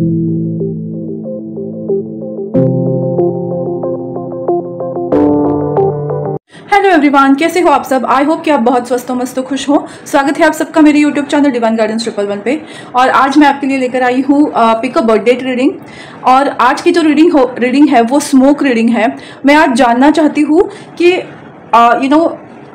Hello everyone, कैसे हो आप सब। आई होप कि आप बहुत स्वस्थ हो, मस्त हो, खुश हो। स्वागत है आप सबका मेरे यूट्यूब चैनल डिवाइन गाइडेंस 111 पे। और आज मैं आपके लिए लेकर आई हूँ पिकअप बर्थडे रीडिंग। और आज की जो रीडिंग है वो स्मोक रीडिंग है। मैं आज जानना चाहती हूँ कि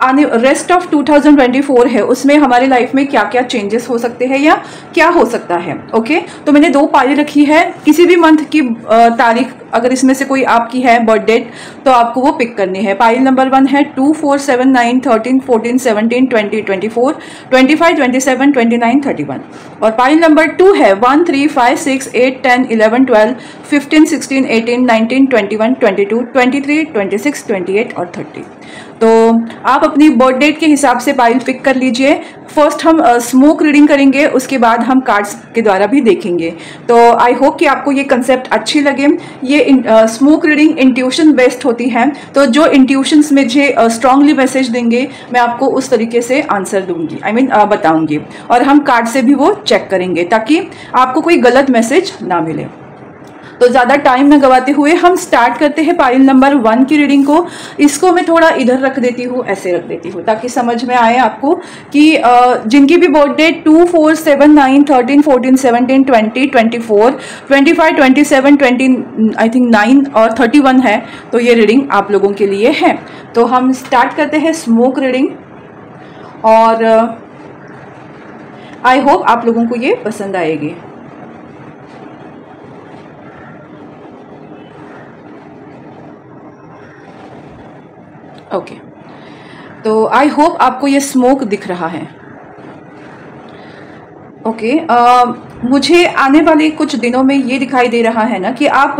आने रेस्ट ऑफ 2024 है, उसमें हमारे लाइफ में क्या क्या चेंजेस हो सकते हैं या क्या हो सकता है। ओके, तो मैंने 2 पाइल रखी है। किसी भी मंथ की तारीख अगर इसमें से कोई आपकी है बर्थ डेट, तो आपको वो पिक करनी है। पाइल नंबर 1 है 2, 4, 7, 9, 13, 14, 17, 20, 24, 25, 27, 29, 31। और पाइल नंबर 2 है 1, 3, 5, 6, 8, 10, 11, 12, 15, 16, 18, 19, 21, 22, 23, 26, 28 और 30। तो आप अपनी बर्थ डेट के हिसाब से पाइल पिक कर लीजिए। फर्स्ट हम स्मोक रीडिंग करेंगे, उसके बाद हम कार्ड्स के द्वारा भी देखेंगे। तो आई होप कि आपको ये कंसेप्ट अच्छी लगे। ये स्मोक रीडिंग इंट्यूशन बेस्ड होती है, तो जो इंट्यूशंस मुझे स्ट्रांगली मैसेज देंगे मैं आपको उस तरीके से आंसर दूंगी, बताऊंगी। और हम कार्ड से भी वो चेक करेंगे ताकि आपको कोई गलत मैसेज ना मिले। तो ज़्यादा टाइम न गवाते हुए हम स्टार्ट करते हैं पाइल नंबर 1 की रीडिंग को। इसको मैं थोड़ा इधर रख देती हूँ, ऐसे रख देती हूँ ताकि समझ में आए आपको कि जिनकी भी बर्थ डेट 2, 4, 7, 9, 13, 14, 17, 20, 24, 25, 27, 20 आई थिंक 9 और 31 है, तो ये रीडिंग आप लोगों के लिए है। तो हम स्टार्ट करते हैं स्मोक रीडिंग। और आई होप आप लोगों को ये पसंद आएगी। ओके, तो आई होप आपको ये स्मोक दिख रहा है। ओके, मुझे आने वाले कुछ दिनों में ये दिखाई दे रहा है ना कि आप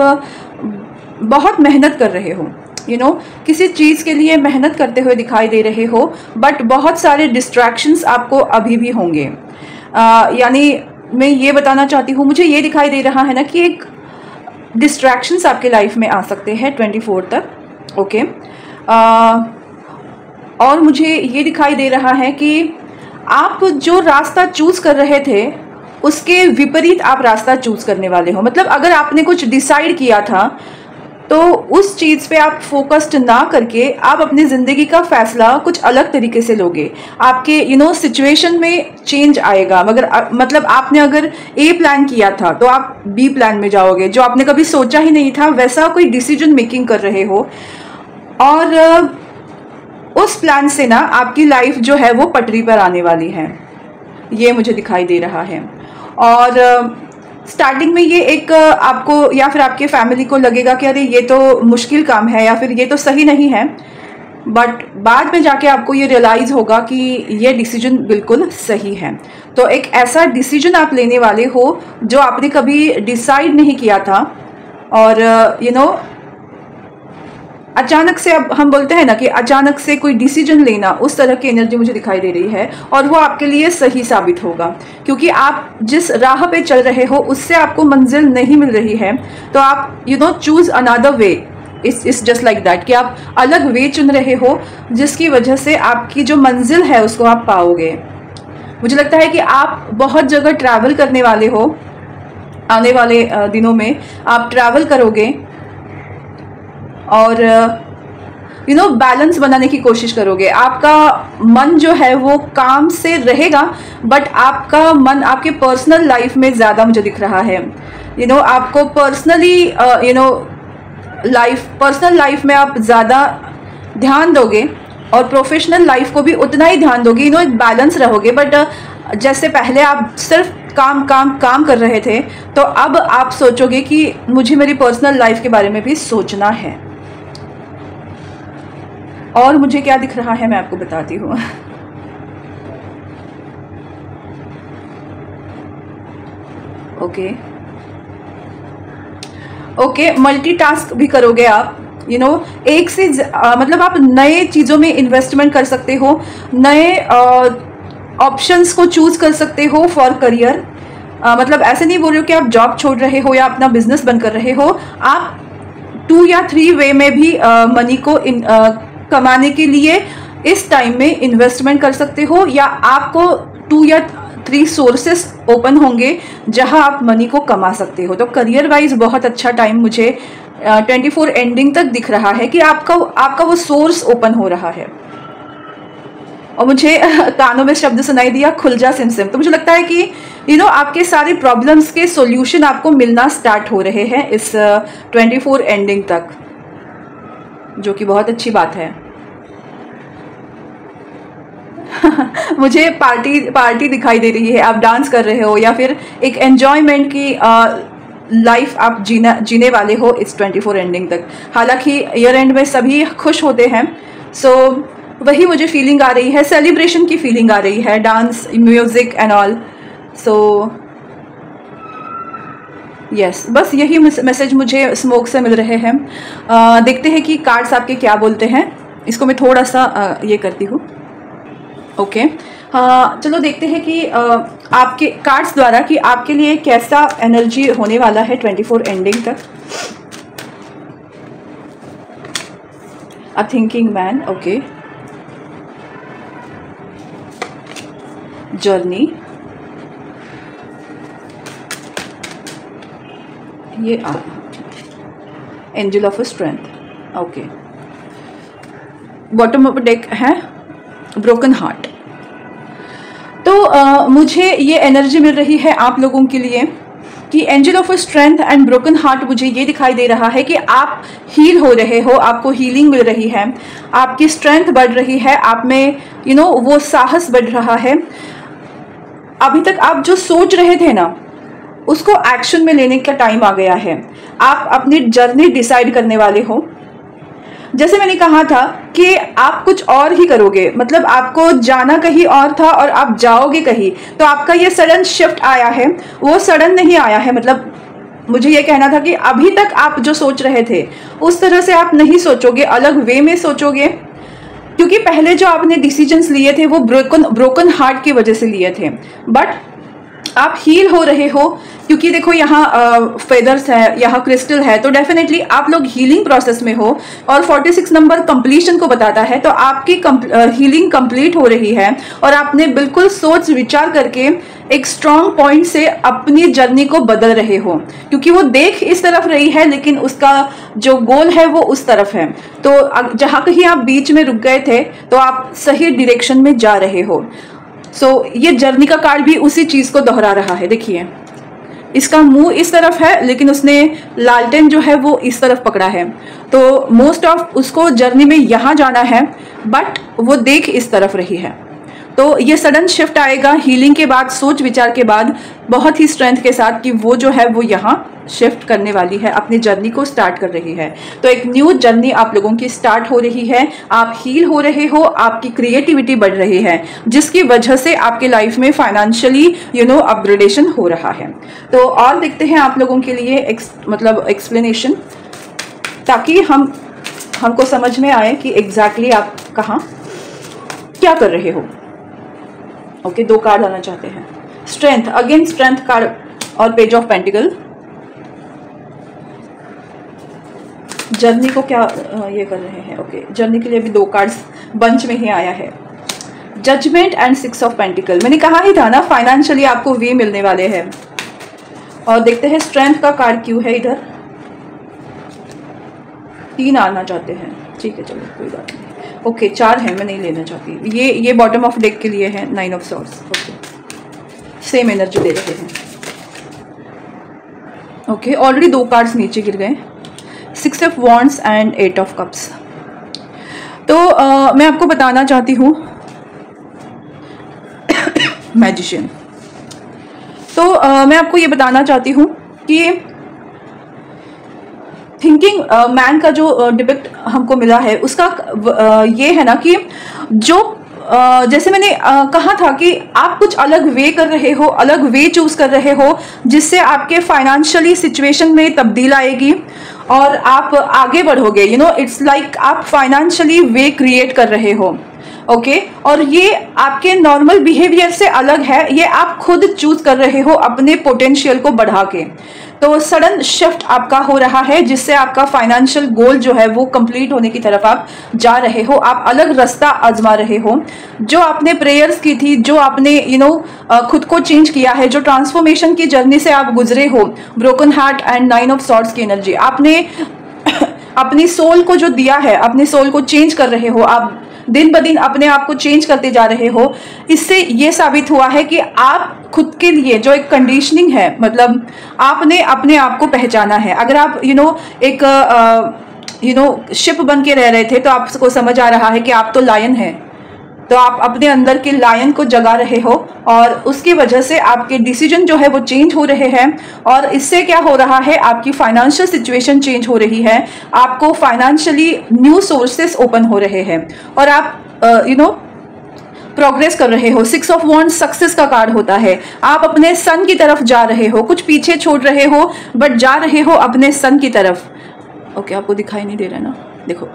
बहुत मेहनत कर रहे हो। किसी चीज़ के लिए मेहनत करते हुए दिखाई दे रहे हो, बट बहुत सारे डिस्ट्रैक्शंस आपको अभी भी होंगे। यानी मैं ये बताना चाहती हूँ, मुझे ये दिखाई दे रहा है ना कि एक डिस्ट्रैक्शंस आपके लाइफ में आ सकते हैं 24 तक। ओके, और मुझे ये दिखाई दे रहा है कि आप जो रास्ता चूज़ कर रहे थे उसके विपरीत आप रास्ता चूज़ करने वाले हो। मतलब अगर आपने कुछ डिसाइड किया था तो उस चीज़ पे आप फोकस्ड ना करके आप अपनी ज़िंदगी का फैसला कुछ अलग तरीके से लोगे। आपके सिचुएशन में चेंज आएगा। मगर मतलब आपने अगर ए प्लान किया था तो आप बी प्लान में जाओगे। जो आपने कभी सोचा ही नहीं था वैसा कोई डिसीजन मेकिंग कर रहे हो, और उस प्लान से ना आपकी लाइफ जो है वो पटरी पर आने वाली है, ये मुझे दिखाई दे रहा है। और स्टार्टिंग में ये एक आपको या फिर आपके फैमिली को लगेगा कि अरे ये तो मुश्किल काम है या फिर ये तो सही नहीं है, बट बाद में जाके आपको ये रियलाइज़ होगा कि ये डिसीजन बिल्कुल सही है। तो एक ऐसा डिसीजन आप लेने वाले हो जो आपने कभी डिसाइड नहीं किया था, और अचानक से, अब हम बोलते हैं ना कि अचानक से कोई डिसीजन लेना, उस तरह की एनर्जी मुझे दिखाई दे रही है। और वो आपके लिए सही साबित होगा क्योंकि आप जिस राह पे चल रहे हो उससे आपको मंजिल नहीं मिल रही है। तो आप choose another way. It's just like that कि आप अलग वे चुन रहे हो जिसकी वजह से आपकी जो मंजिल है उसको आप पाओगे। मुझे लगता है कि आप बहुत जगह ट्रैवल करने वाले हो। आने वाले दिनों में आप ट्रैवल करोगे और बैलेंस बनाने की कोशिश करोगे। आपका मन जो है वो काम से रहेगा, बट आपका मन आपके पर्सनल लाइफ में ज़्यादा मुझे दिख रहा है। आपको पर्सनली पर्सनल लाइफ में आप ज़्यादा ध्यान दोगे और प्रोफेशनल लाइफ को भी उतना ही ध्यान दोगे। एक बैलेंस रहोगे। बट जैसे पहले आप सिर्फ काम कर रहे थे, तो अब आप सोचोगे कि मुझे मेरी पर्सनल लाइफ के बारे में भी सोचना है। और मुझे क्या दिख रहा है मैं आपको बताती हूँ। ओके, मल्टीटास्क भी करोगे आप। एक से मतलब आप नए चीज़ों में इन्वेस्टमेंट कर सकते हो, नए ऑप्शंस को चूज कर सकते हो फॉर करियर। मतलब ऐसे नहीं बोल रहे हो कि आप जॉब छोड़ रहे हो या अपना बिजनेस बंद कर रहे हो। आप 2 या 3 वे में भी मनी को कमाने के लिए इस टाइम में इन्वेस्टमेंट कर सकते हो, या आपको 2 या 3 सोर्सेस ओपन होंगे जहां आप मनी को कमा सकते हो। तो करियर वाइज बहुत अच्छा टाइम मुझे 24 एंडिंग तक दिख रहा है कि आपका वो सोर्स ओपन हो रहा है। और मुझे कानों में शब्द सुनाई दिया, खुल जा सिम सिम। तो मुझे लगता है कि आपके सारे प्रॉब्लम्स के सॉल्यूशन आपको मिलना स्टार्ट हो रहे हैं इस 24 एंडिंग तक, जो कि बहुत अच्छी बात है। मुझे पार्टी दिखाई दे रही है, आप डांस कर रहे हो या फिर एक एंजॉयमेंट की लाइफ आप जीने वाले हो इस 24 एंडिंग तक। हालांकि ईयर एंड में सभी खुश होते हैं, सो वही मुझे फीलिंग आ रही है, सेलिब्रेशन की फीलिंग आ रही है, dance, music and all. So yes, बस यही मैसेज मुझे स्मोक से मिल रहे हैं। देखते हैं कि कार्ड्स आपके क्या बोलते हैं। इसको मैं थोड़ा सा ये करती हूँ। ओके, चलो देखते हैं कि आपके कार्ड्स द्वारा कि आपके लिए कैसा एनर्जी होने वाला है 24 एंडिंग तक। A thinking man, okay, journey, ये angel of strength, okay. Bottom of deck है ब्रोकन हार्ट। तो मुझे ये एनर्जी मिल रही है आप लोगों के लिए कि angel of strength and broken heart, मुझे ये दिखाई दे रहा है कि आप हील हो रहे हो, आपको हीलिंग मिल रही है, आपकी स्ट्रेंथ बढ़ रही है, आप में वो साहस बढ़ रहा है। अभी तक आप जो सोच रहे थे ना, उसको एक्शन में लेने का टाइम आ गया है। आप अपनी जर्नी डिसाइड करने वाले हो। जैसे मैंने कहा था कि आप कुछ और ही करोगे, मतलब आपको जाना कहीं और था और आप जाओगे कहीं, तो आपका ये सडन शिफ्ट आया है। वो सडन नहीं आया है, मतलब मुझे ये कहना था कि अभी तक आप जो सोच रहे थे उस तरह से आप नहीं सोचोगे, अलग वे में सोचोगे। क्योंकि पहले जो आपने डिसीजंस लिए थे वो ब्रोकन हार्ट की वजह से लिए थे, बट आप हील हो रहे हो। क्योंकि देखो यहाँ फेदर्स है, यहाँ क्रिस्टल है, तो डेफिनेटली आप लोग हीलिंग प्रोसेस में हो। और 46 नंबर कंप्लीशन को बताता है, तो आपकी हीलिंग कंप्लीट हो रही है और आपने बिल्कुल सोच विचार करके एक स्ट्रॉन्ग पॉइंट से अपनी जर्नी को बदल रहे हो। क्योंकि वो देख इस तरफ रही है, लेकिन उसका जो गोल है वो उस तरफ है। तो जहाँ कहीं आप बीच में रुक गए थे, तो आप सही डायरेक्शन में जा रहे हो। ये जर्नी का कार्ड भी उसी चीज को दोहरा रहा है। देखिए, इसका मुंह इस तरफ है, लेकिन उसने लालटेन जो है वो इस तरफ पकड़ा है। तो मोस्ट ऑफ उसको जर्नी में यहाँ जाना है, बट वो देख इस तरफ रही है। तो ये सडन शिफ्ट आएगा हीलिंग के बाद, सोच विचार के बाद, बहुत ही स्ट्रेंथ के साथ कि वो जो है वो यहाँ शिफ्ट करने वाली है, अपनी जर्नी को स्टार्ट कर रही है। तो एक न्यू जर्नी आप लोगों की स्टार्ट हो रही है। आप हील हो रहे हो, आपकी क्रिएटिविटी बढ़ रही है, जिसकी वजह से आपके लाइफ में फाइनेंशियली अपग्रेडेशन हो रहा है। तो और देखते हैं आप लोगों के लिए एक्सप्लेनेशन, ताकि हमको समझ में आए कि एग्जैक्टली आप कहाँ क्या कर रहे हो। ओके, 2 कार्ड आना चाहते हैं। स्ट्रेंथ, अगेन स्ट्रेंथ कार्ड और पेज ऑफ पेंटिकल। जर्नी को क्या ये कर रहे हैं। ओके, जर्नी के लिए भी 2 कार्ड्स बंच में ही आया है, जजमेंट एंड 6 ऑफ पेंटिकल। मैंने कहा ही था ना, फाइनेंशियली आपको वे मिलने वाले हैं। और देखते हैं स्ट्रेंथ का कार्ड क्यों है इधर। 3 आना चाहते हैं, ठीक है, चलो कोई बात नहीं। ओके, 4 है, मैं नहीं लेना चाहती। ये बॉटम ऑफ डेक के लिए है, 9 of swords. Okay, same energy दे रहे हैं। ओके, ऑलरेडी 2 कार्ड्स नीचे गिर गए, 6 of wands and 8 of cups. तो मैं आपको बताना चाहती हूँ मैजिशियन। तो मैं आपको ये बताना चाहती हूँ कि थिंकिंग मैन का जो डिपिक्ट हमको मिला है, उसका ये है ना कि जो जैसे मैंने कहा था कि आप कुछ अलग वे कर रहे हो, अलग वे चूज कर रहे हो, जिससे आपके फाइनेंशियली सिचुएशन में तब्दील आएगी और आप आगे बढ़ोगे। इट्स लाइक आप फाइनेंशियली वे क्रिएट कर रहे हो। ओके, और ये आपके नॉर्मल बिहेवियर से अलग है, ये आप खुद चूज कर रहे हो अपने पोटेंशियल को बढ़ा के। तो सडन शिफ्ट आपका हो रहा है, जिससे आपका फाइनेंशियल गोल जो है वो कंप्लीट होने की तरफ आप जा रहे हो। आप अलग रास्ता आजमा रहे हो। जो आपने प्रेयर्स की थी, जो आपने खुद को चेंज किया है, जो ट्रांसफॉर्मेशन की जर्नी से आप गुजरे हो, broken heart and 9 of swords की एनर्जी, आपने अपनी सोल को जो दिया है, अपने सोल को चेंज कर रहे हो आप, दिन ब दिन अपने आप को चेंज करते जा रहे हो। इससे ये साबित हुआ है कि आप खुद के लिए जो एक कंडीशनिंग है, मतलब आपने अपने आप को पहचाना है। अगर आप एक शिप बन के रह रहे थे, तो आपको समझ आ रहा है कि आप तो लायन हैं, तो आप अपने अंदर के लायन को जगा रहे हो, और उसकी वजह से आपके डिसीजन जो है वो चेंज हो रहे हैं। और इससे क्या हो रहा है, आपकी फाइनेंशियल सिचुएशन चेंज हो रही है, आपको फाइनेंशियली न्यू सोर्सेस ओपन हो रहे हैं, और आप प्रोग्रेस कर रहे हो। 6 ऑफ वॉन्ड सक्सेस का कार्ड होता है। आप अपने सन की तरफ जा रहे हो, कुछ पीछे छोड़ रहे हो, बट जा रहे हो अपने सन की तरफ। ओके, आपको दिखाई नहीं दे रहा ना, देखो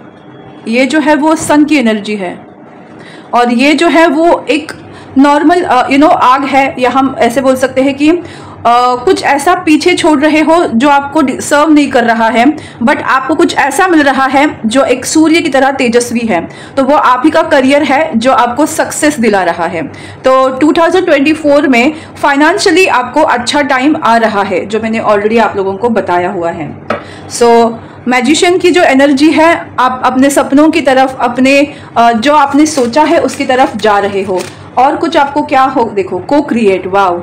ये जो है वो सन की एनर्जी है, और ये जो है वो एक नॉर्मल आग है, या हम ऐसे बोल सकते हैं कि कुछ ऐसा पीछे छोड़ रहे हो जो आपको सर्व नहीं कर रहा है, बट आपको कुछ ऐसा मिल रहा है जो एक सूर्य की तरह तेजस्वी है। तो वो आप ही का करियर है जो आपको सक्सेस दिला रहा है। तो 2024 में फाइनेंशियली आपको अच्छा टाइम आ रहा है, जो मैंने ऑलरेडी आप लोगों को बताया हुआ है। मैजिशियन की जो एनर्जी है, आप अपने सपनों की तरफ, अपने जो आपने सोचा है उसकी तरफ जा रहे हो। और कुछ आपको क्या हो, देखो को क्रिएट, वाव,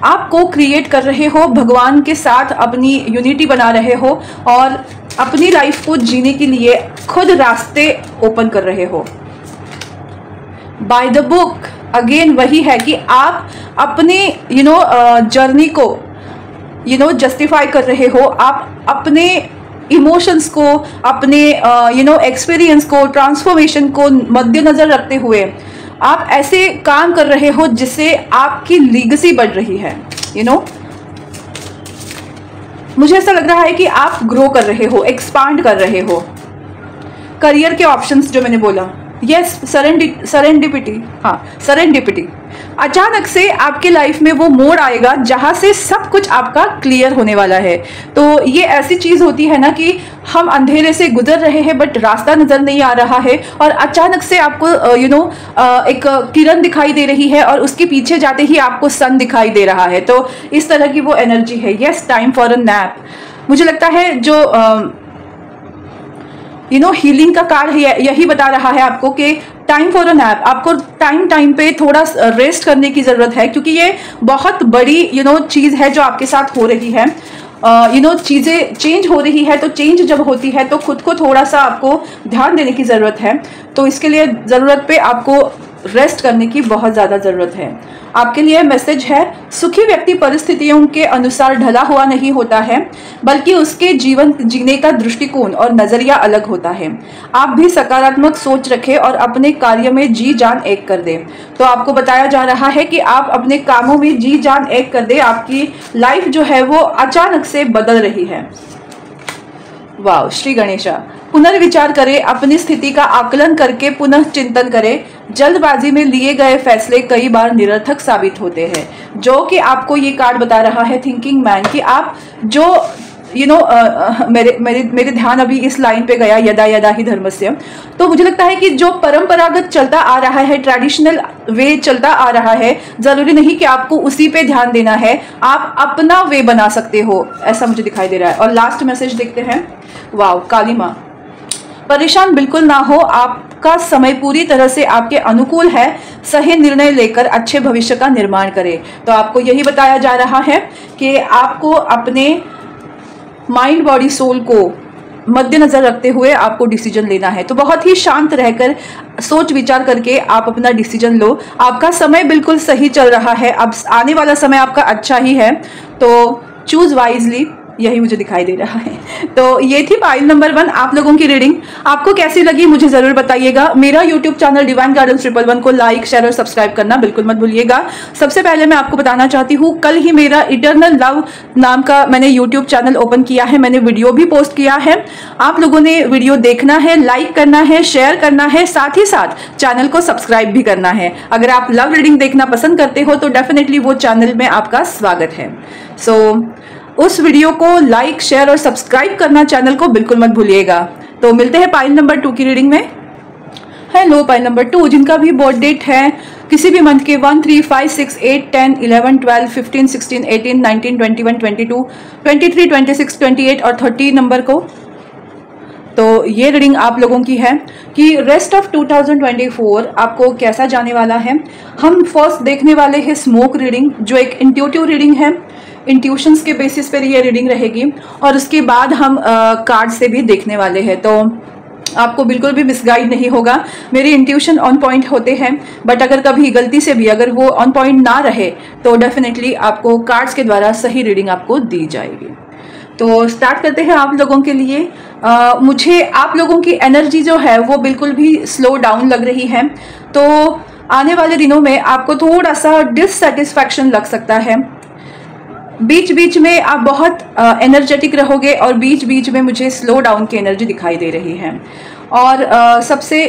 आप को क्रिएट कर रहे हो, भगवान के साथ अपनी यूनिटी बना रहे हो, और अपनी लाइफ को जीने के लिए खुद रास्ते ओपन कर रहे हो। बाय द बुक अगेन वही है कि आप अपने जर्नी को जस्टिफाई कर रहे हो। आप अपने इमोशंस को, अपने एक्सपीरियंस को, ट्रांसफॉर्मेशन को मद्देनजर रखते हुए आप ऐसे काम कर रहे हो जिससे आपकी लीगेसी बढ़ रही है। मुझे ऐसा लग रहा है कि आप ग्रो कर रहे हो, एक्सपांड कर रहे हो। करियर के ऑप्शंस जो मैंने बोला, यस, सरेंडिपिटी, हाँ सरेंडिपिटी। अचानक से आपके लाइफ में वो मोड़ आएगा जहां से सब कुछ आपका क्लियर होने वाला है। तो ये ऐसी चीज होती है ना कि हम अंधेरे से गुजर रहे हैं, बट रास्ता नजर नहीं आ रहा है, और अचानक से आपको एक किरण दिखाई दे रही है, और उसके पीछे जाते ही आपको सन दिखाई दे रहा है। तो इस तरह की वो एनर्जी है। Yes, time for a nap. मुझे लगता है जो हीलिंग का कार्ड यही बता रहा है आपको कि टाइम फॉर अ नैप। आपको टाइम पे थोड़ा रेस्ट करने की जरूरत है, क्योंकि ये बहुत बड़ी चीज है जो आपके साथ हो रही है। चीजें चेंज हो रही है, तो चेंज जब होती है तो खुद को थोड़ा सा आपको ध्यान देने की जरूरत है। तो इसके लिए जरूरत पे आपको रेस्ट करने की बहुत ज़्यादा ज़रूरत है। आपके लिए मैसेज है, सुखी व्यक्ति परिस्थितियों के अनुसार ढला हुआ नहीं होता है, बल्कि उसके जीवन जीने का दृष्टिकोण और नजरिया अलग होता है। आप भी सकारात्मक सोच रखें और अपने कार्य में जी जान एक कर दें। तो आपको बताया जा रहा है कि आप अपने कामों में जी जान एक कर दें। आपकी लाइफ जो है वो अचानक से बदल रही है। वाह, श्री गणेशा। पुनर्विचार करें, अपनी स्थिति का आकलन करके पुनः चिंतन करें। जल्दबाजी में लिए गए फैसले कई बार निरर्थक साबित होते हैं। जो कि आपको ये कार्ड बता रहा है थिंकिंग मैन, कि आप जो मेरे ध्यान अभी इस लाइन पे गया, यदा यदा ही धर्मस्य। तो मुझे लगता है कि जो परंपरागत चलता आ रहा है, ट्रेडिशनल वे चलता आ रहा है, जरूरी नहीं कि आपको उसी पे ध्यान देना है, आप अपना वे बना सकते हो, ऐसा मुझे दिखाई दे रहा है। और लास्ट मैसेज देखते हैं। वाव, काली माँ। परेशान बिल्कुल ना हो, आपका समय पूरी तरह से आपके अनुकूल है। सही निर्णय लेकर अच्छे भविष्य का निर्माण करें। तो आपको यही बताया जा रहा है कि आपको अपने माइंड बॉडी सोल को मद्देनजर रखते हुए आपको डिसीजन लेना है। तो बहुत ही शांत रहकर सोच विचार करके आप अपना डिसीजन लो। आपका समय बिल्कुल सही चल रहा है, अब आने वाला समय आपका अच्छा ही है, तो चूज वाइजली, यही मुझे दिखाई दे रहा है। तो ये थी पाइल नंबर 1 आप लोगों की रीडिंग। आपको कैसी लगी मुझे जरूर बताइएगा। मेरा यूट्यूब चैनल डिवाइन गार्डन्स 111 को लाइक, शेयर और सब्सक्राइब करना बिल्कुल मत भूलिएगा। सबसे पहले मैं आपको बताना चाहती हूँ, कल ही मेरा इटर्नल लव नाम का मैंने यूट्यूब चैनल ओपन किया है। मैंने वीडियो भी पोस्ट किया है। आप लोगों ने वीडियो देखना है, लाइक करना है, शेयर करना है, साथ ही साथ चैनल को सब्सक्राइब भी करना है। अगर आप लव रीडिंग देखना पसंद करते हो तो डेफिनेटली वो चैनल में आपका स्वागत है। उस वीडियो को लाइक, शेयर और सब्सक्राइब करना चैनल को बिल्कुल मत भूलिएगा। तो मिलते हैं पाइल नंबर 2 की रीडिंग में। हेलो पाइल नंबर 2, जिनका भी बर्थ डेट है किसी भी मंथ के 1, 3, 5, 6, 8, 10, 11, 12, 15, 16, 18, 19, 21, 22, 23, 26, 28 और 30 नंबर को, तो ये रीडिंग आप लोगों की है कि रेस्ट ऑफ 2024 आपको कैसा जाने वाला है। हम फर्स्ट देखने वाले हैं स्मोक रीडिंग, जो एक इंट्यूटिव रीडिंग है। इंट्यूशंस के बेसिस पर ये रीडिंग रहेगी और उसके बाद हम कार्ड से भी देखने वाले हैं। तो आपको बिल्कुल भी मिसगाइड नहीं होगा। मेरे इंट्यूशन ऑन पॉइंट होते हैं, बट अगर कभी गलती से भी अगर वो ऑन पॉइंट ना रहे तो डेफिनेटली आपको कार्ड्स के द्वारा सही रीडिंग आपको दी जाएगी। तो स्टार्ट करते हैं आप लोगों के लिए। मुझे आप लोगों की एनर्जी जो है वो बिल्कुल भी स्लो डाउन लग रही है। तो आने वाले दिनों में आपको थोड़ा सा डिससेटिस्फैक्शन लग सकता है। बीच बीच में आप बहुत एनर्जेटिक रहोगे और बीच बीच में मुझे स्लो डाउन की एनर्जी दिखाई दे रही है। और सबसे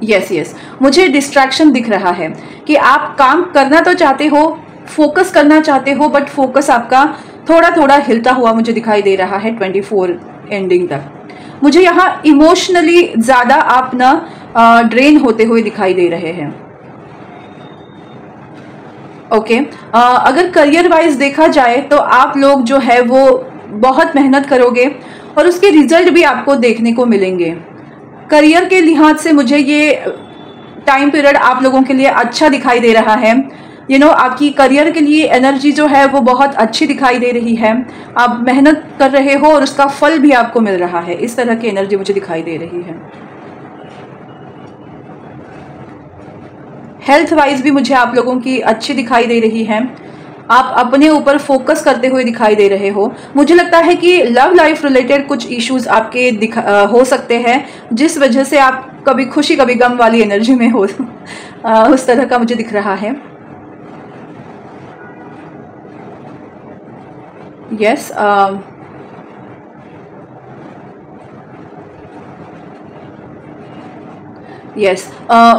यस मुझे डिस्ट्रैक्शन दिख रहा है कि आप काम करना तो चाहते हो, फोकस करना चाहते हो, बट फोकस आपका थोड़ा थोड़ा हिलता हुआ मुझे दिखाई दे रहा है 24 एंडिंग तक। मुझे यहाँ इमोशनली ज़्यादा आप ना ड्रेन होते हुए दिखाई दे रहे हैं। ओके, अगर करियर वाइज देखा जाए तो आप लोग जो है वो बहुत मेहनत करोगे और उसके रिजल्ट भी आपको देखने को मिलेंगे। करियर के लिहाज से मुझे ये टाइम पीरियड आप लोगों के लिए अच्छा दिखाई दे रहा है। आपकी करियर के लिए एनर्जी जो है वो बहुत अच्छी दिखाई दे रही है। आप मेहनत कर रहे हो और उसका फल भी आपको मिल रहा है। इस तरह की एनर्जी मुझे दिखाई दे रही है। हेल्थ वाइज भी मुझे आप लोगों की अच्छी दिखाई दे रही है। आप अपने ऊपर फोकस करते हुए दिखाई दे रहे हो। मुझे लगता है कि लव लाइफ रिलेटेड कुछ इश्यूज आपके हो सकते हैं, जिस वजह से आप कभी खुशी कभी गम वाली एनर्जी में हो। उस तरह का मुझे दिख रहा है। यस,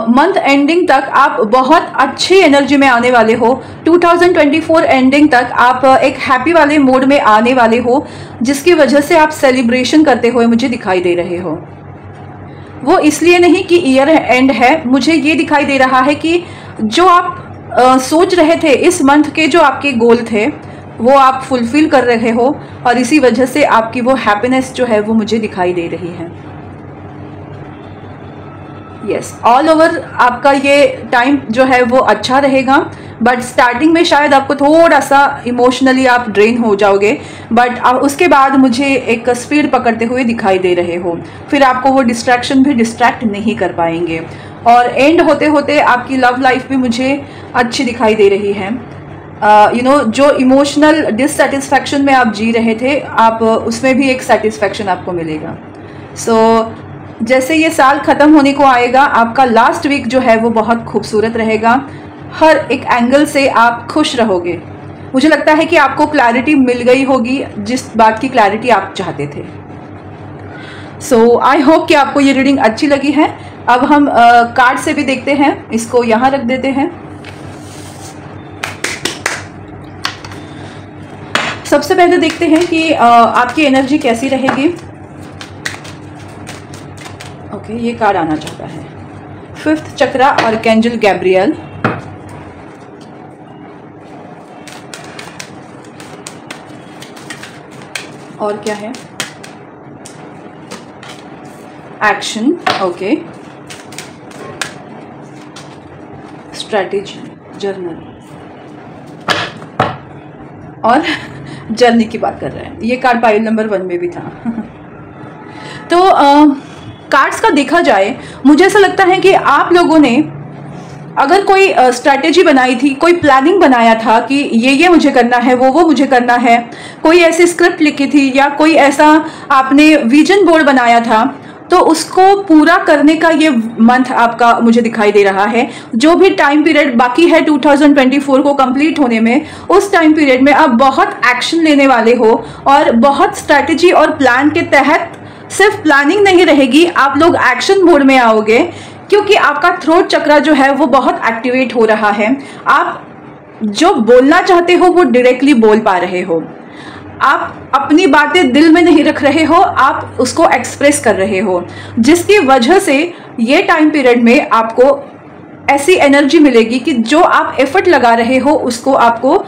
मंथ एंडिंग तक आप बहुत अच्छी एनर्जी में आने वाले हो। 2024 एंडिंग तक आप एक हैप्पी वाले मूड में आने वाले हो, जिसकी वजह से आप सेलिब्रेशन करते हुए मुझे दिखाई दे रहे हो। वो इसलिए नहीं कि ईयर एंड है, मुझे ये दिखाई दे रहा है कि जो आप सोच रहे थे इस मंथ के, जो आपके गोल थे वो आप फुलफिल कर रहे हो और इसी वजह से आपकी वो हैप्पीनेस जो है वो मुझे दिखाई दे रही है। यस, ऑल ओवर आपका ये टाइम जो है वो अच्छा रहेगा, बट स्टार्टिंग में शायद आपको थोड़ा सा इमोशनली आप ड्रेन हो जाओगे, बट उसके बाद मुझे एक स्पीड पकड़ते हुए दिखाई दे रहे हो। फिर आपको वो डिस्ट्रैक्शन भी डिस्ट्रैक्ट नहीं कर पाएंगे और एंड होते होते आपकी लव लाइफ भी मुझे अच्छी दिखाई दे रही है। जो इमोशनल डिससेटिस्फैक्शन में आप जी रहे थे, आप उसमें भी एक सेटिस्फैक्शन आपको मिलेगा। जैसे ये साल ख़त्म होने को आएगा, आपका लास्ट वीक जो है वो बहुत खूबसूरत रहेगा। हर एक एंगल से आप खुश रहोगे। मुझे लगता है कि आपको क्लैरिटी मिल गई होगी, जिस बात की क्लैरिटी आप चाहते थे। आई होप कि आपको ये रीडिंग अच्छी लगी है। अब हम कार्ड से भी देखते हैं। इसको यहाँ रख देते हैं। सबसे पहले देखते हैं कि आपकी एनर्जी कैसी रहेगी। ओके, ये कार्ड आना चाहता है 5th चक्रा आर्कएंजल गैब्रियल। और क्या है? एक्शन। ओके, स्ट्रैटेजी, जर्नल और जर्नी की बात कर रहे हैं। ये कार्ड पाइल नंबर 1 में भी था। तो कार्ड्स का देखा जाए, मुझे ऐसा लगता है कि आप लोगों ने अगर कोई स्ट्रैटेजी बनाई थी, कोई प्लानिंग बनाया था कि ये मुझे करना है, वो मुझे करना है, कोई ऐसी स्क्रिप्ट लिखी थी या कोई ऐसा आपने विजन बोर्ड बनाया था, तो उसको पूरा करने का ये मंथ आपका मुझे दिखाई दे रहा है। जो भी टाइम पीरियड बाकी है 2024 को कंप्लीट होने में, उस टाइम पीरियड में आप बहुत एक्शन लेने वाले हो और बहुत स्ट्रैटेजी और प्लान के तहत सिर्फ प्लानिंग नहीं रहेगी, आप लोग एक्शन मोड में आओगे, क्योंकि आपका थ्रोट चक्रा जो है वो बहुत एक्टिवेट हो रहा है। आप जो बोलना चाहते हो वो डायरेक्टली बोल पा रहे हो। आप अपनी बातें दिल में नहीं रख रहे हो, आप उसको एक्सप्रेस कर रहे हो, जिसकी वजह से ये टाइम पीरियड में आपको ऐसी एनर्जी मिलेगी कि जो आप एफर्ट लगा रहे हो उसको आपको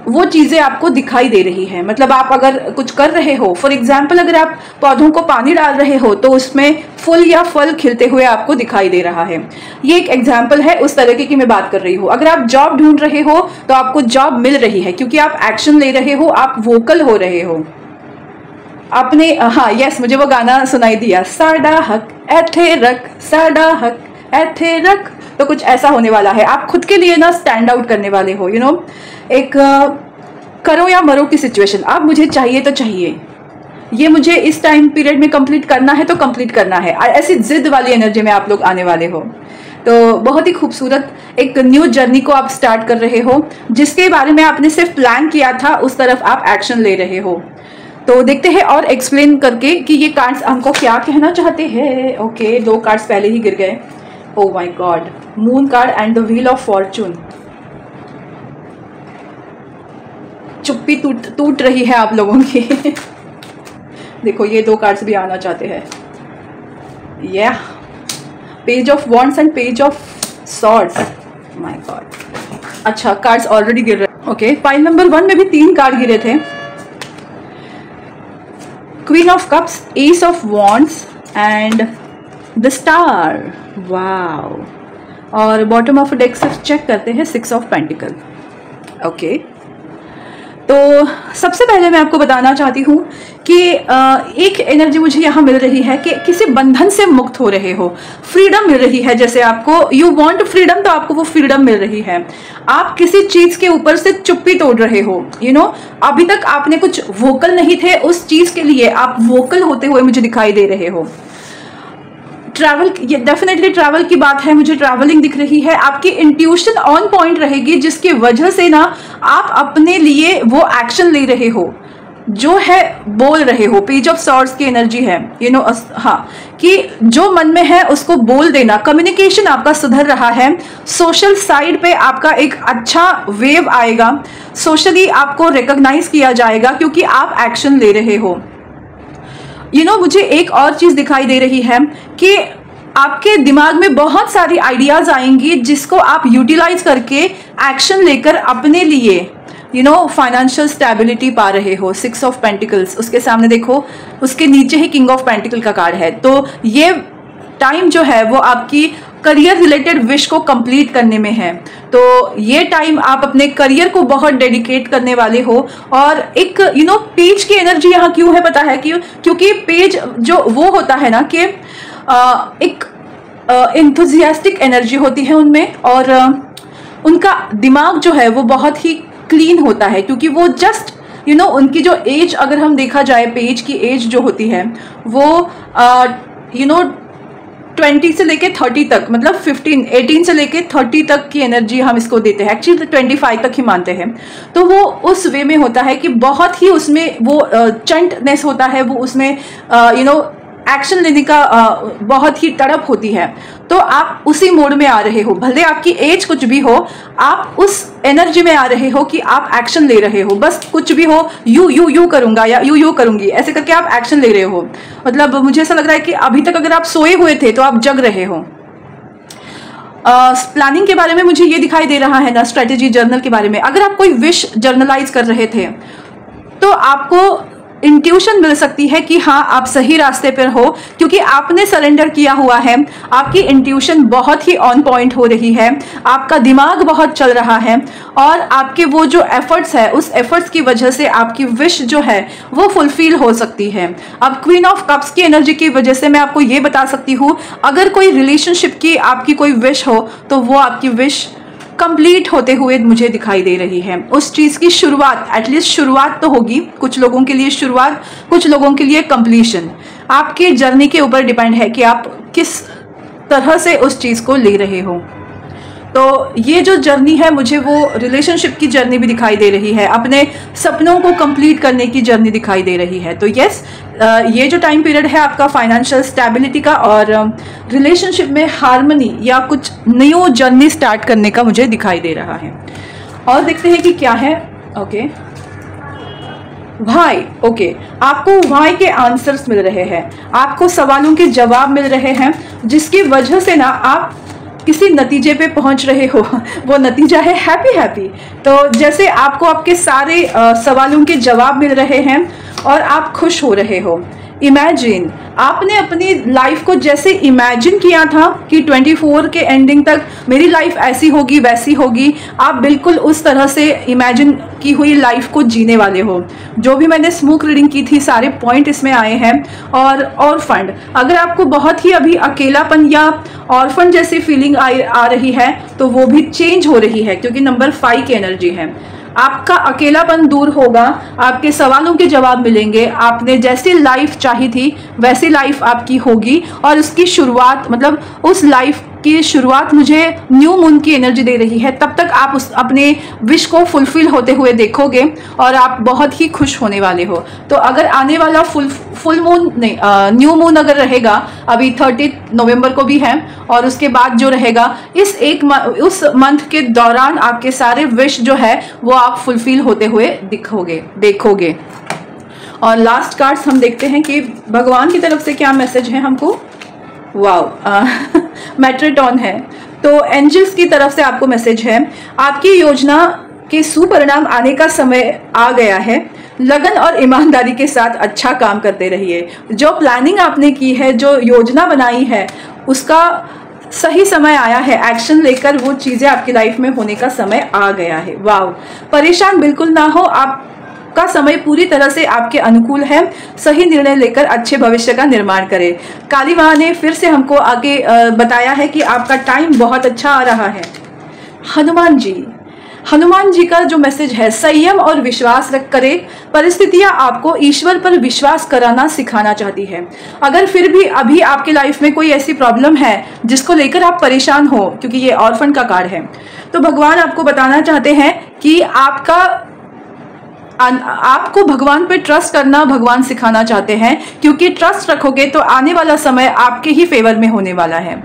वो चीज़ें आपको दिखाई दे रही है। मतलब आप अगर कुछ कर रहे हो, फॉर एग्जाम्पल अगर आप पौधों को पानी डाल रहे हो तो उसमें फूल या फल खिलते हुए आपको दिखाई दे रहा है। ये एक एग्जाम्पल है उस तरीके की मैं बात कर रही हूँ। अगर आप जॉब ढूंढ रहे हो तो आपको जॉब मिल रही है, क्योंकि आप एक्शन ले रहे हो, आप वोकल हो रहे हो। आपने हाँ यस, मुझे वो गाना सुनाई दिया, साडा हक ऐथे रख, साडा हक ऐथे रख। तो कुछ ऐसा होने वाला है। आप खुद के लिए ना स्टैंड आउट करने वाले हो। एक करो या मरो की सिचुएशन। आप मुझे चाहिए तो चाहिए, ये मुझे इस टाइम पीरियड में कंप्लीट करना है तो कंप्लीट करना है, ऐसी जिद वाली एनर्जी में आप लोग आने वाले हो। तो बहुत ही खूबसूरत एक न्यू जर्नी को आप स्टार्ट कर रहे हो, जिसके बारे में आपने सिर्फ प्लान किया था उस तरफ आप एक्शन ले रहे हो। तो देखते हैं और एक्सप्लेन करके कि ये कार्ड्स हमको क्या कहना चाहते हैं। ओके, 2 कार्ड्स पहले ही गिर गए। Oh my God, moon card and the wheel of Fortune. चुप्पी टूट रही है आप लोगों की। देखो ये 2 कार्ड्स भी आना चाहते हैं। या page of wands and page of swords. My God, अच्छा कार्ड्स ऑलरेडी गिर रहे। ओके, फाइल नंबर 1 में भी 3 कार्ड गिरे थे। Queen of cups, S of wands and the star. Wow. और बॉटम ऑफ डेक सिर्फ चेक करते हैं, 6 ऑफ पेंटिकल। ओके, तो सबसे पहले मैं आपको बताना चाहती हूँ कि एक एनर्जी मुझे यहाँ मिल रही है कि किसी बंधन से मुक्त हो रहे हो, फ्रीडम मिल रही है। जैसे आपको यू वांट फ्रीडम, तो आपको वो फ्रीडम मिल रही है। आप किसी चीज के ऊपर से चुप्पी तोड़ रहे हो। अभी तक आपने कुछ वोकल नहीं थे, उस चीज के लिए आप वोकल होते हुए मुझे दिखाई दे रहे हो। ट्रैवल, ये डेफिनेटली ट्रैवल की बात है, मुझे ट्रैवलिंग दिख रही है। आपकी इंट्यूशन ऑन पॉइंट रहेगी, जिसकी वजह से ना आप अपने लिए वो एक्शन ले रहे हो, जो है बोल रहे हो। पेज ऑफ सॉर्ड्स की एनर्जी है, हाँ, कि जो मन में है उसको बोल देना। कम्युनिकेशन आपका सुधर रहा है। सोशल साइड पे आपका एक अच्छा वेव आएगा, सोशली आपको रिकॉग्नाइज किया जाएगा क्योंकि आप एक्शन ले रहे हो। मुझे एक और चीज दिखाई दे रही है कि आपके दिमाग में बहुत सारी आइडियाज आएंगी, जिसको आप यूटिलाइज करके एक्शन लेकर अपने लिए फाइनेंशियल स्टेबिलिटी पा रहे हो। 6 ऑफ पेंटिकल्स, उसके सामने देखो, उसके नीचे ही किंग ऑफ पेंटिकल का कार्ड है। तो ये टाइम जो है वो आपकी करियर रिलेटेड विश को कंप्लीट करने में है। तो ये टाइम आप अपने करियर को बहुत डेडिकेट करने वाले हो। और एक पेज की एनर्जी यहाँ क्यों है पता है? क्योंकि पेज जो वो होता है ना कि एक एंथुजियास्टिक एनर्जी होती है उनमें, और उनका दिमाग जो है वो बहुत ही क्लीन होता है, क्योंकि वो जस्ट उनकी जो एज, अगर हम देखा जाए पेज की एज जो होती है वो 20 से लेके 30 तक, मतलब 18 से लेके 30 तक की एनर्जी हम इसको देते हैं। एक्चुअली 25 तक ही मानते हैं। तो वो उस वे में होता है कि बहुत ही उसमें वो चंटनेस होता है, वो उसमें एक्शन लेने का बहुत ही तड़प होती है। तो आप उसी मोड में आ रहे हो, भले आपकी एज कुछ भी हो, आप उस एनर्जी में आ रहे हो कि आप एक्शन ले रहे हो। बस कुछ भी हो, यू करूंगा या यू करूंगी, ऐसे करके आप एक्शन ले रहे हो। मतलब मुझे ऐसा लग रहा है कि अभी तक अगर आप सोए हुए थे तो आप जग रहे हो। प्लानिंग के बारे में मुझे ये दिखाई दे रहा है ना, स्ट्रेटेजी जर्नल के बारे में। अगर आप कोई विश जर्नलाइज कर रहे थे तो आपको इंट्यूशन मिल सकती है कि हाँ आप सही रास्ते पर हो, क्योंकि आपने सरेंडर किया हुआ है। आपकी इंट्यूशन बहुत ही ऑन पॉइंट हो रही है, आपका दिमाग बहुत चल रहा है, और आपके वो जो एफर्ट्स है, उस एफर्ट्स की वजह से आपकी विश जो है वो फुलफिल हो सकती है। अब क्वीन ऑफ कप्स की एनर्जी की वजह से मैं आपको ये बता सकती हूँ, अगर कोई रिलेशनशिप की आपकी कोई विश हो तो वो आपकी विश कंप्लीट होते हुए मुझे दिखाई दे रही है। उस चीज़ की शुरुआत, एटलीस्ट शुरुआत तो होगी। कुछ लोगों के लिए शुरुआत, कुछ लोगों के लिए कंप्लीशन। आपके जर्नी के ऊपर डिपेंड है कि आप किस तरह से उस चीज़ को ले रहे हो। तो ये जो जर्नी है मुझे वो रिलेशनशिप की जर्नी भी दिखाई दे रही है, अपने सपनों को कंप्लीट करने की जर्नी दिखाई दे रही है। तो यस, ये जो टाइम पीरियड है आपका फाइनेंशियल स्टेबिलिटी का और रिलेशनशिप में हार्मनी या कुछ न्यू जर्नी स्टार्ट करने का मुझे दिखाई दे रहा है। और देखते हैं कि क्या है। ओके वाई, ओके, आपको वाई के आंसर्स मिल रहे हैं, आपको सवालों के जवाब मिल रहे हैं, जिसकी वजह से ना आप किसी नतीजे पे पहुंच रहे हो। वो नतीजा है हैप्पी हैप्पी। तो जैसे आपको आपके सारे सवालों के जवाब मिल रहे हैं और आप खुश हो रहे हो। इमेजिन, आपने अपनी लाइफ को जैसे इमेजिन किया था कि 24 के एंडिंग तक मेरी लाइफ ऐसी होगी वैसी होगी, आप बिल्कुल उस तरह से इमेजिन की हुई लाइफ को जीने वाले हो। जो भी मैंने स्मूक रीडिंग की थी सारे पॉइंट इसमें आए हैं। और ऑर्फन, अगर आपको बहुत ही अभी अकेलापन या ऑर्फन जैसी फीलिंग आ रही है तो वो भी चेंज हो रही है, क्योंकि नंबर 5 की एनर्जी है। आपका अकेलापन दूर होगा, आपके सवालों के जवाब मिलेंगे, आपने जैसी लाइफ चाही थी वैसी लाइफ आपकी होगी। और उसकी शुरुआत, मतलब उस लाइफ की शुरुआत मुझे न्यू मून की एनर्जी दे रही है। तब तक आप उस अपने विश को फुलफिल होते हुए देखोगे और आप बहुत ही खुश होने वाले हो। तो अगर आने वाला फुल मून नहीं, न्यू मून अगर रहेगा, अभी 30 नवंबर को भी है और उसके बाद जो रहेगा, उस मंथ के दौरान आपके सारे विश जो है वो आप फुलफिल होते हुए देखोगे। और लास्ट कार्ड्स हम देखते हैं कि भगवान की तरफ से क्या मैसेज है हमको। वाओ, मैट्रेटॉन है। तो एंजल्स की तरफ से आपको मैसेज है, आपकी योजना के सुपरिणाम आने का समय आ गया है। लगन और ईमानदारी के साथ अच्छा काम करते रहिए। जो प्लानिंग आपने की है, जो योजना बनाई है, उसका सही समय आया है। एक्शन लेकर वो चीजें आपकी लाइफ में होने का समय आ गया है। वाह, परेशान बिल्कुल ना हो, आपका समय पूरी तरह से आपके अनुकूल है। सही निर्णय लेकर अच्छे भविष्य का निर्माण करें। काली माँ ने फिर से हमको आगे बताया है कि आपका टाइम बहुत अच्छा आ रहा है। हनुमान जी का जो मैसेज है, संयम और विश्वास रख करें। परिस्थितियां आपको ईश्वर पर विश्वास कराना सिखाना चाहती है। अगर फिर भी अभी आपके लाइफ में कोई ऐसी प्रॉब्लम है जिसको लेकर आप परेशान हो, क्योंकि ये ऑर्फन का कार्ड है, तो भगवान आपको बताना चाहते हैं कि आपको भगवान पे ट्रस्ट करना भगवान सिखाना चाहते हैं, क्योंकि ट्रस्ट रखोगे तो आने वाला समय आपके ही फेवर में होने वाला है।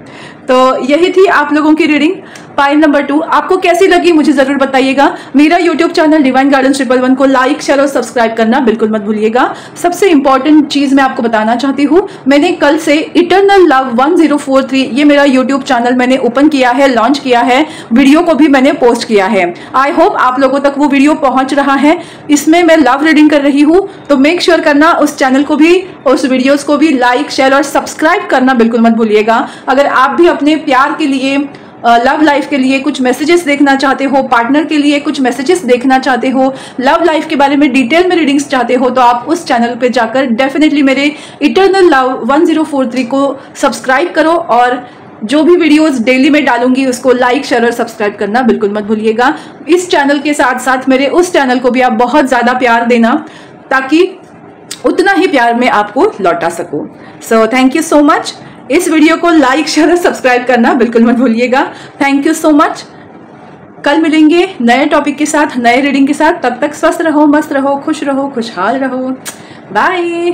तो यही थी आप लोगों की रीडिंग पाइल नंबर 2। आपको कैसी लगी मुझे जरूर बताइएगा। मेरा यूट्यूब चैनल डिवाइन गार्डन्स 111 को लाइक शेयर और सब्सक्राइब करना बिल्कुल मत भूलिएगा। सबसे इंपॉर्टेंट चीज मैं आपको बताना चाहती हूँ, मैंने कल से इटर्नल लव 1043 ये मेरा यूट्यूब चैनल मैंने ओपन किया है, लॉन्च किया है, वीडियो को भी मैंने पोस्ट किया है। आई होप आप लोगों तक वो वीडियो पहुंच रहा है। इसमें मैं लव रीडिंग कर रही हूँ, तो मेक श्योर करना उस चैनल को भी, उस वीडियोस को भी लाइक शेयर और सब्सक्राइब करना बिल्कुल मत भूलिएगा। अगर आप भी अपने प्यार के लिए, लव लाइफ के लिए कुछ मैसेजेस देखना चाहते हो, पार्टनर के लिए कुछ मैसेजेस देखना चाहते हो, लव लाइफ के बारे में डिटेल में रीडिंग्स चाहते हो, तो आप उस चैनल पे जाकर डेफिनेटली मेरे इटर्नल लव 1043 को सब्सक्राइब करो और जो भी वीडियोस डेली में डालूंगी उसको लाइक शेयर और सब्सक्राइब करना बिल्कुल मत भूलिएगा। इस चैनल के साथ साथ मेरे उस चैनल को भी आप बहुत ज़्यादा प्यार देना, ताकि उतना ही प्यार मैं आपको लौटा सकूँ। So thank you so much. इस वीडियो को लाइक शेयर और सब्सक्राइब करना बिल्कुल मत भूलिएगा। Thank you so much. कल मिलेंगे नए टॉपिक के साथ, नए रीडिंग के साथ। तब तक स्वस्थ रहो, मस्त रहो, खुश रहो, खुशहाल रहो। बाय।